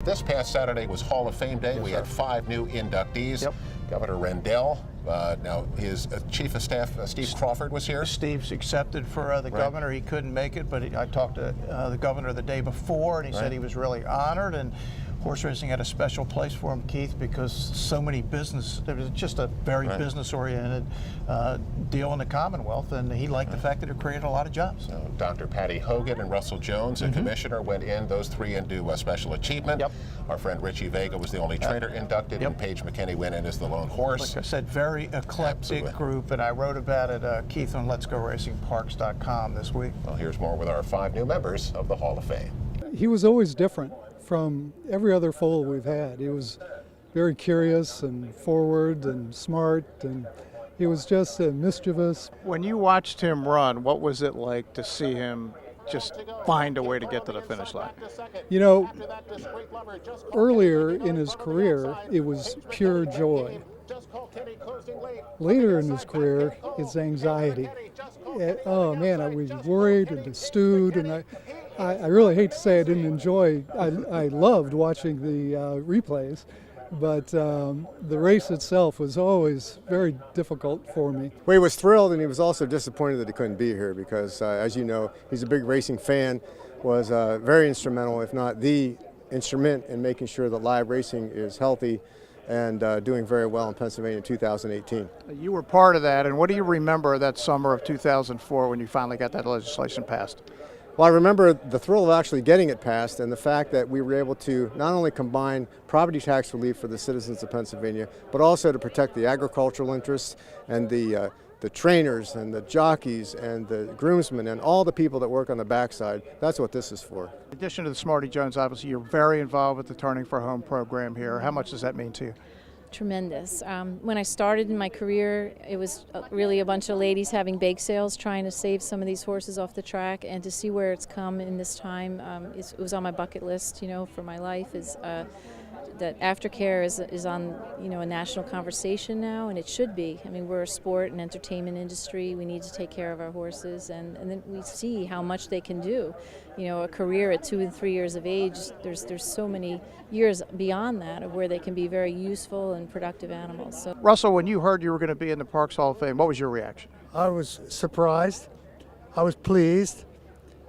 This past Saturday was Hall of Fame Day. We had 5 new inductees. Yep. Governor Rendell, now his Chief of Staff, Steve Crawford, was here. Steve's accepted for the governor. He couldn't make it, but I talked to the governor the day before, and he said he was really honored. And horse racing had a special place for him, Keith, because so many business, it was just a very business-oriented deal in the Commonwealth, and he liked the fact that it created a lot of jobs. So Dr. Patty Hogan and Russell Jones, the commissioner, went in, those 3 into a special achievement. Our friend Richie Vega was the only trainer inducted, and Paige McKinney went in as the lone horse. Like I said, very eclectic group, and I wrote about it, Keith, on letsgoracingparx.com this week. Well, here's more with our 5 new members of the Hall of Fame. He was always different from every other foal we've had. He was very curious and forward and smart, and he was just mischievous. When you watched him run, what was it like to see him just find a way to get to the finish line? You know, earlier in his career, it was pure joy. Later in his career, it's anxiety. Oh man, I was worried and stewed, and I really hate to say I didn't enjoy, I loved watching the replays, but the race itself was always very difficult for me. Well, he was thrilled, and he was also disappointed that he couldn't be here because, as you know, he's a big racing fan, was very instrumental, if not the instrument, in making sure that live racing is healthy and doing very well in Pennsylvania in 2018. You were part of that, and what do you remember that summer of 2004 when you finally got that legislation passed? Well, I remember the thrill of actually getting it passed and the fact that we were able to not only combine property tax relief for the citizens of Pennsylvania, but also to protect the agricultural interests and the trainers and the jockeys and the groomsmen and all the people that work on the backside. That's what this is for. In addition to the Smarty Jones, obviously you're very involved with the Turning for Home program here. How much does that mean to you? Tremendous. When I started in my career, it was really a bunch of ladies having bake sales trying to save some of these horses off the track, and to see where it's come in this time, it was on my bucket list, you know, for my life, is that aftercare is on, you know, a national conversation now, and it should be. I mean, we're a sport and entertainment industry. We need to take care of our horses, and then we see how much they can do. You know, a career at 2 and 3 years of age, there's so many years beyond that of where they can be very useful and productive animals. So, Russell, when you heard you were going to be in the Parx Hall of Fame, what was your reaction? I was surprised, I was pleased,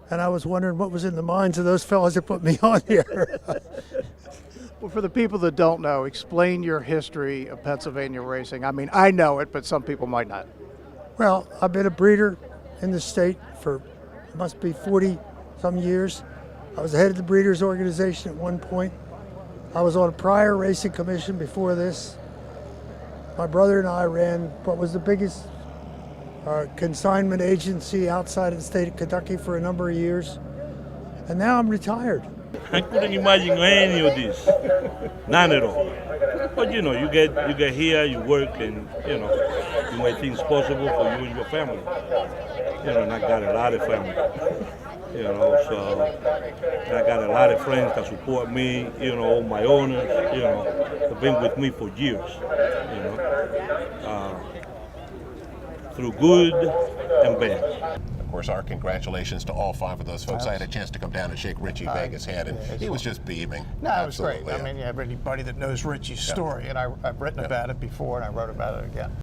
and I was wondering what was in the minds of those fellows that put me on here. Well, for the people that don't know, explain your history of Pennsylvania racing. I mean, I know it, but some people might not. Well, I've been a breeder in the state for, must be 40-some years. I was the head of the breeders organization at one point. I was on a prior racing commission before this. My brother and I ran what was the biggest consignment agency outside of the state of Kentucky for a number of years. And now I'm retired. I couldn't imagine any of this, none at all. But you know, you get here, you work, and you know, you make things possible for you and your family. You know, and I got a lot of family. You know, so I got a lot of friends that support me. You know, my owners. You know, have been with me for years. You know, through good and bad. Of course, our congratulations to all 5 of those folks. I had a chance to come down and shake Richie Vega's hand, and he was just beaming. No, it was great. I mean, anybody that knows Richie's story, and I've written about it before, and I wrote about it again.